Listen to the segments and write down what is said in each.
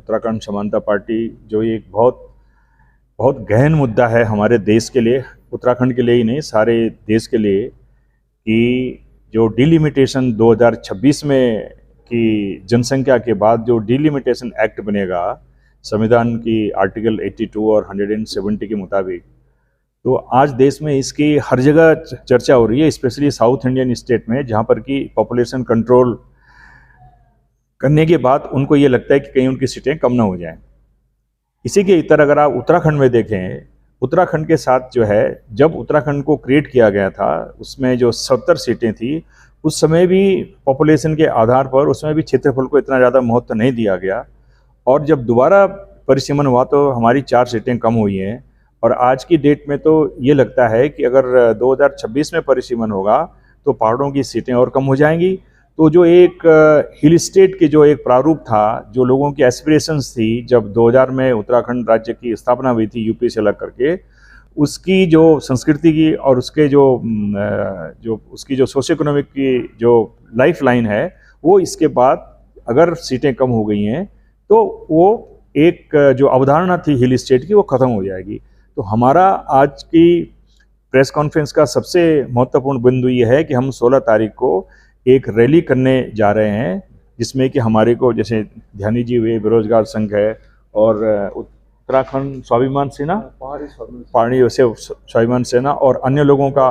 उत्तराखंड समानता पार्टी, जो एक बहुत बहुत गहन मुद्दा है हमारे देश के लिए, उत्तराखंड के लिए ही नहीं सारे देश के लिए, कि जो डिलिमिटेशन 2026 में की जनसंख्या के बाद जो डिलिमिटेशन एक्ट बनेगा संविधान की आर्टिकल 82 और 170 के मुताबिक, तो आज देश में इसकी हर जगह चर्चा हो रही है, स्पेशली साउथ इंडियन स्टेट में, जहाँ पर कि पॉपुलेशन कंट्रोल करने के बाद उनको ये लगता है कि कहीं उनकी सीटें कम ना हो जाएं। इसी के इतर अगर आप उत्तराखंड में देखें, उत्तराखंड के साथ जो है, जब उत्तराखंड को क्रिएट किया गया था उसमें जो 70 सीटें थी, उस समय भी पॉपुलेशन के आधार पर उसमें भी क्षेत्रफल को इतना ज़्यादा महत्व नहीं दिया गया, और जब दोबारा परिसीमन हुआ तो हमारी 4 सीटें कम हुई हैं। और आज की डेट में तो ये लगता है कि अगर 2026 में परिसीमन होगा तो पहाड़ों की सीटें और कम हो जाएंगी। तो जो एक हिल स्टेट के जो एक प्रारूप था, जो लोगों की एस्पिरेशंस थी जब 2000 में उत्तराखंड राज्य की स्थापना हुई थी यूपी से अलग करके, उसकी जो संस्कृति की और उसके जो उसकी जो सोशियो इकोनॉमिक की जो लाइफ लाइन है, वो इसके बाद अगर सीटें कम हो गई हैं तो वो एक जो अवधारणा थी हिल स्टेट की वो ख़त्म हो जाएगी। तो हमारा आज की प्रेस कॉन्फ्रेंस का सबसे महत्वपूर्ण बिंदु ये है कि हम 16 तारीख को एक रैली करने जा रहे हैं, जिसमें कि हमारे को जैसे ध्यानी जी हुए, बेरोजगार संघ है, और उत्तराखंड स्वाभिमान सेना, पहाड़ी से स्वाभिमान सेना, और अन्य लोगों का,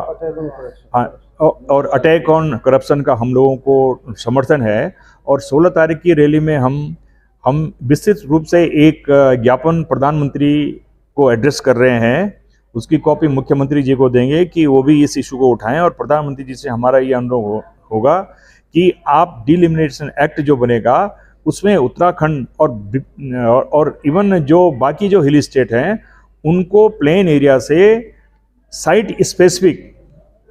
और अटैक ऑन करप्शन का हम लोगों को समर्थन है। और 16 तारीख की रैली में हम विस्तृत रूप से एक ज्ञापन प्रधानमंत्री को एड्रेस कर रहे हैं, उसकी कॉपी मुख्यमंत्री जी को देंगे कि वो भी इस इशू को उठाएं, और प्रधानमंत्री जी से हमारा ये अनुरोध होगा कि आप डिलिमिटेशन एक्ट जो बनेगा उसमें उत्तराखंड और इवन जो बाकी जो हिल स्टेट हैं उनको प्लेन एरिया से साइट स्पेसिफिक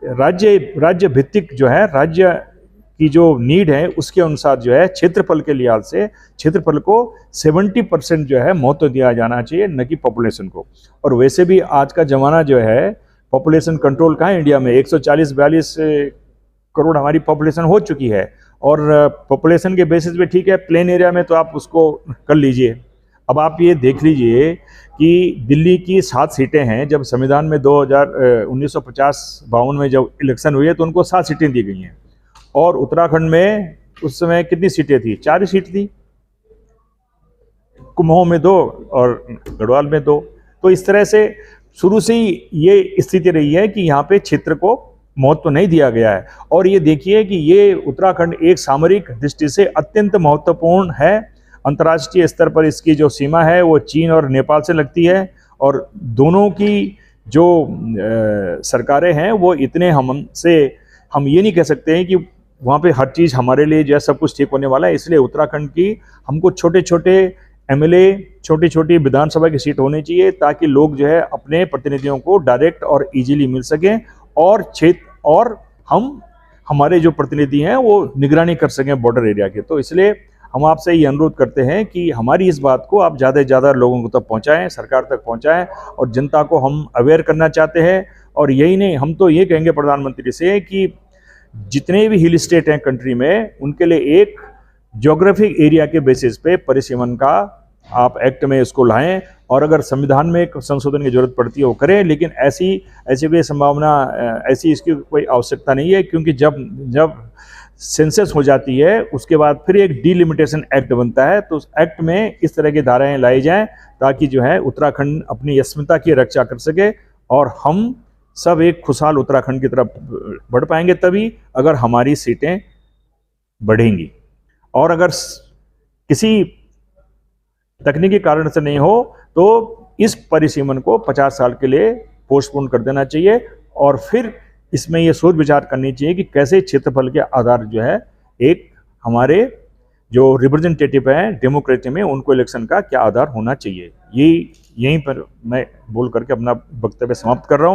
राज्य भित्तिक जो है, राज्य की जो नीड है उसके अनुसार जो है क्षेत्रफल के लिहाज से क्षेत्रफल को 70% जो है महत्व दिया जाना चाहिए, न कि पॉपुलेशन को। और वैसे भी आज का ज़माना जो है, पॉपुलेशन कंट्रोल कहाँ है इंडिया में, 140-42 करोड़ हमारी पॉपुलेशन हो चुकी है, और पॉपुलेशन के बेसिस पे ठीक है प्लेन एरिया में तो आप उसको कर लीजिए। अब आप ये देख लीजिए कि दिल्ली की 7 सीटें हैं, जब संविधान में 1950-52 में जब इलेक्शन हुई है तो उनको 7 सीटें दी गई हैं, और उत्तराखंड में उस समय कितनी सीटें थी, 4 ही सीट थी, कुमाऊं में 2 और गढ़वाल में 2। तो इस तरह से शुरू से ही ये स्थिति रही है कि यहाँ पे क्षेत्र को महत्व नहीं दिया गया है। और ये देखिए कि ये उत्तराखंड एक सामरिक दृष्टि से अत्यंत महत्वपूर्ण है। अंतर्राष्ट्रीय स्तर पर इसकी जो सीमा है वो चीन और नेपाल से लगती है, और दोनों की जो सरकारें हैं वो इतने हम ये नहीं कह सकते हैं कि वहाँ पे हर चीज़ हमारे लिए जो है सब कुछ ठीक होने वाला है। इसलिए उत्तराखंड की हमको छोटे छोटे एमएलए, छोटी छोटी विधानसभा की सीट होनी चाहिए, ताकि लोग जो है अपने प्रतिनिधियों को डायरेक्ट और इजीली मिल सकें, और हमारे जो प्रतिनिधि हैं वो निगरानी कर सकें बॉर्डर एरिया के। तो इसलिए हम आपसे ये अनुरोध करते हैं कि हमारी इस बात को आप ज़्यादा से ज़्यादा लोगों को तक पहुँचाएँ, सरकार तक पहुँचाएँ, और जनता को हम अवेयर करना चाहते हैं। और यही नहीं, हम तो ये कहेंगे प्रधानमंत्री से कि जितने भी हिल स्टेट हैं कंट्री में, उनके लिए एक ज्योग्राफिक एरिया के बेसिस पे परिसीमन का आप एक्ट में इसको लाएं, और अगर संविधान में संशोधन की जरूरत पड़ती है वो करें, लेकिन ऐसी कोई संभावना, ऐसी इसकी कोई आवश्यकता नहीं है, क्योंकि जब सेंसस हो जाती है उसके बाद फिर एक डिलिमिटेशन एक्ट बनता है, तो उस एक्ट में इस तरह की धाराएं लाई जाएं ताकि जो है उत्तराखंड अपनी अस्मिता की रक्षा कर सके, और हम सब एक खुशहाल उत्तराखंड की तरफ बढ़ पाएंगे तभी अगर हमारी सीटें बढ़ेंगी। और अगर किसी तकनीकी कारण से नहीं हो तो इस परिसीमन को 50 साल के लिए पोस्टपोन कर देना चाहिए, और फिर इसमें ये सोच विचार करनी चाहिए कि कैसे क्षेत्रफल के आधार जो है एक हमारे जो रिप्रेजेंटेटिव हैं डेमोक्रेसी में, उनको इलेक्शन का क्या आधार होना चाहिए। यहीं पर मैं बोल करके अपना वक्तव्य समाप्त कर रहा हूँ।